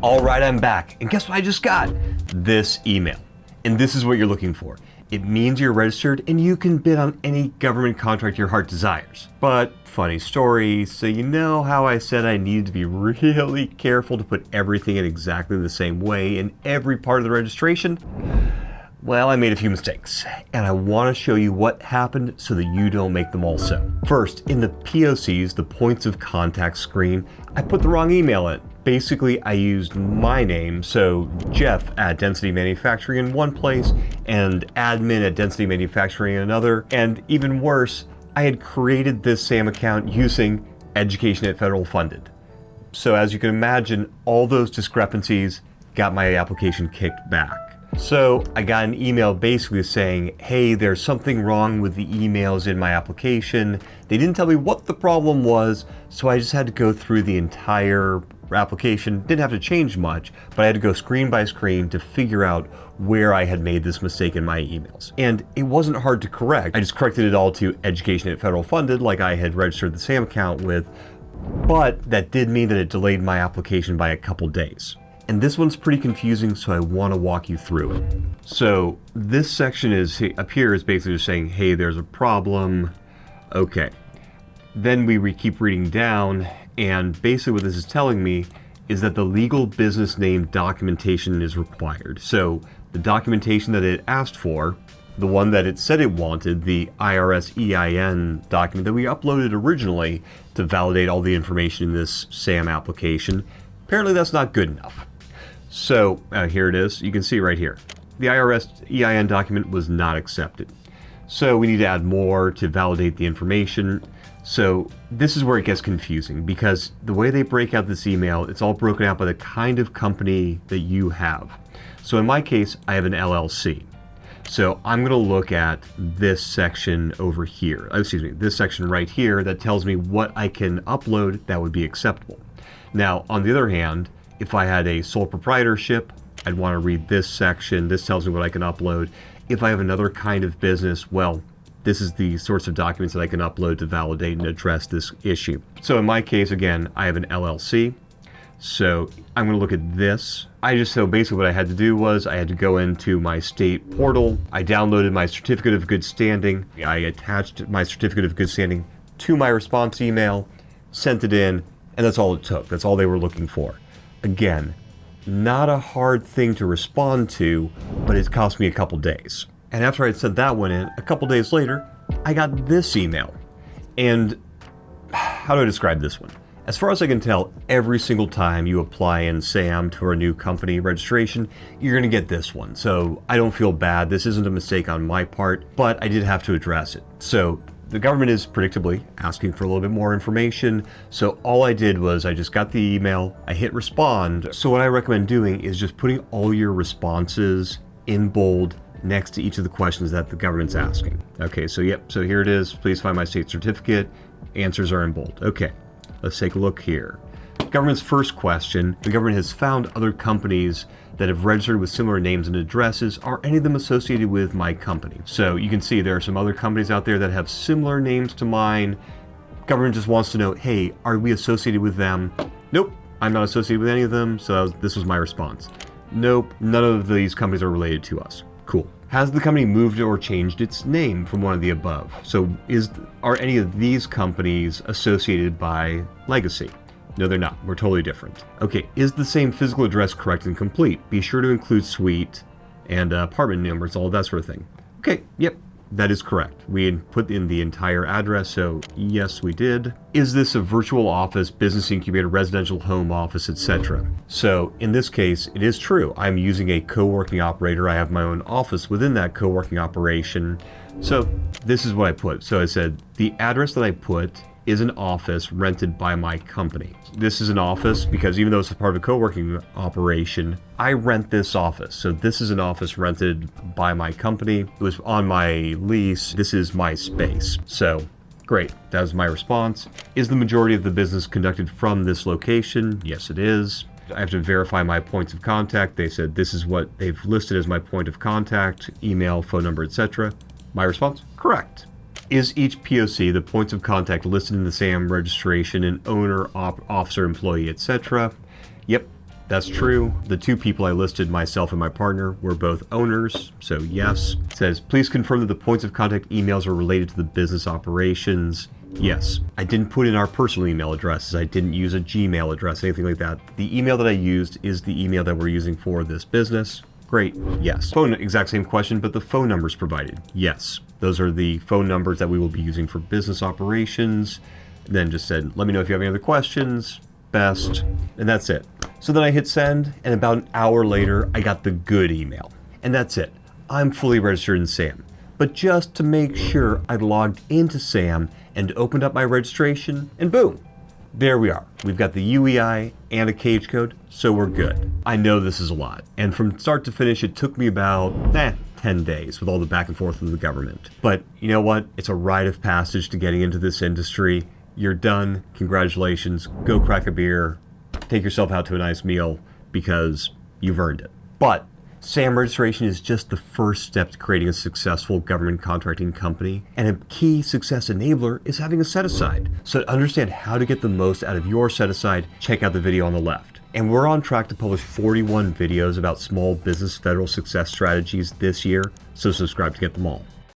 All right, I'm back. And guess what I just got? This email. And this is what you're looking for. It means you're registered and you can bid on any government contract your heart desires. But funny story, so you know how I said I needed to be really careful to put everything in exactly the same way in every part of the registration? Well, I made a few mistakes, and I want to show you what happened so that you don't make them also. First, in the POCs, the points of contact screen, I put the wrong email in. Basically, I used my name, so Jeff at Density Manufacturing in one place, and admin at Density Manufacturing in another, and even worse, I had created this SAM account using Education at Federal Funded. So as you can imagine, all those discrepancies got my application kicked back. So I got an email basically saying, hey, there's something wrong with the emails in my application. They didn't tell me what the problem was, so I just had to go through the entire application. Didn't have to change much, but I had to go screen by screen to figure out where I had made this mistake in my emails. And it wasn't hard to correct. I just corrected it all to Education at Federal Funded, like I had registered the SAM account with, but that did mean that it delayed my application by a couple days. And this one's pretty confusing, so I want to walk you through it. So this section up here is basically just saying, hey, there's a problem. Okay. Then we keep reading down, and basically what this is telling me is that the legal business name documentation is required. So the documentation that it asked for, the one that it said it wanted, the IRS EIN document that we uploaded originally to validate all the information in this SAM application, apparently that's not good enough. So here it is. You can see right here. The IRS EIN document was not accepted. So we need to add more to validate the information. So this is where it gets confusing because the way they break out this email, it's all broken out by the kind of company that you have. So in my case, I have an LLC. So I'm going to look at this section over here. Excuse me, this section right here that tells me what I can upload that would be acceptable. Now, on the other hand, if I had a sole proprietorship, I'd want to read this section. This tells me what I can upload. If I have another kind of business, well, this is the sorts of documents that I can upload to validate and address this issue. So in my case, again, I have an LLC. So I'm going to look at this. So basically what I had to do was I had to go into my state portal. I downloaded my certificate of good standing. I attached my certificate of good standing to my response email, sent it in, and that's all it took. That's all they were looking for. Again, not a hard thing to respond to, but it cost me a couple days. And after I'd sent that one in, a couple days later, I got this email. And how do I describe this one? As far as I can tell, every single time you apply in SAM to a new company registration, you're going to get this one. So I don't feel bad. This isn't a mistake on my part, but I did have to address it. So the government is predictably asking for a little bit more information. So all I did was I just got the email, I hit respond. So what I recommend doing is just putting all your responses in bold next to each of the questions that the government's asking. Okay, so so here it is. Please find my state certificate. Answers are in bold. Okay, let's take a look here. Government's first question, the government has found other companies that have registered with similar names and addresses. Are any of them associated with my company? So you can see there are some other companies out there that have similar names to mine. Government just wants to know, hey, are we associated with them? Nope, I'm not associated with any of them. So this was my response. Nope, none of these companies are related to us. Cool. Has the company moved or changed its name from one of the above? So are any of these companies associated by legacy? No, they're not. We're totally different. Okay, is the same physical address correct and complete? Be sure to include suite and apartment numbers, all that sort of thing. Okay, yep, that is correct. We had put in the entire address, so yes, we did. Is this a virtual office, business incubator, residential home office, etc.? So in this case, it is true. I'm using a co-working operator. I have my own office within that co-working operation. So this is what I put. So I said the address that I put is an office rented by my company. This is an office because even though it's a part of a co-working operation, I rent this office. So this is an office rented by my company. It was on my lease. This is my space. So great, that was my response. Is the majority of the business conducted from this location? Yes, it is. I have to verify my points of contact. They said this is what they've listed as my point of contact, email, phone number, etc. My response, correct. Is each POC, the points of contact listed in the SAM registration, an owner, officer, employee, etc.? Yep, that's true. The two people I listed, myself and my partner, were both owners, so yes. It says, please confirm that the points of contact emails are related to the business operations. Yes. I didn't put in our personal email addresses. I didn't use a Gmail address, anything like that. The email that I used is the email that we're using for this business. Great. Yes. Phone, exact same question, but the phone numbers provided. Yes. Those are the phone numbers that we will be using for business operations. And then just said, let me know if you have any other questions. Best. And that's it. So then I hit send, and about an hour later, I got the good email. And that's it. I'm fully registered in SAM. But just to make sure, I logged into SAM and opened up my registration, and boom, there we are. We've got the UEI and a cage code, so we're good. I know this is a lot, and from start to finish, it took me about 10 days with all the back and forth with the government. But you know what? It's a rite of passage to getting into this industry. You're done. Congratulations. Go crack a beer. Take yourself out to a nice meal because you've earned it. But SAM registration is just the first step to creating a successful government contracting company, and a key success enabler is having a set-aside. So to understand how to get the most out of your set-aside, check out the video on the left. And we're on track to publish 41 videos about small business federal success strategies this year, so subscribe to get them all.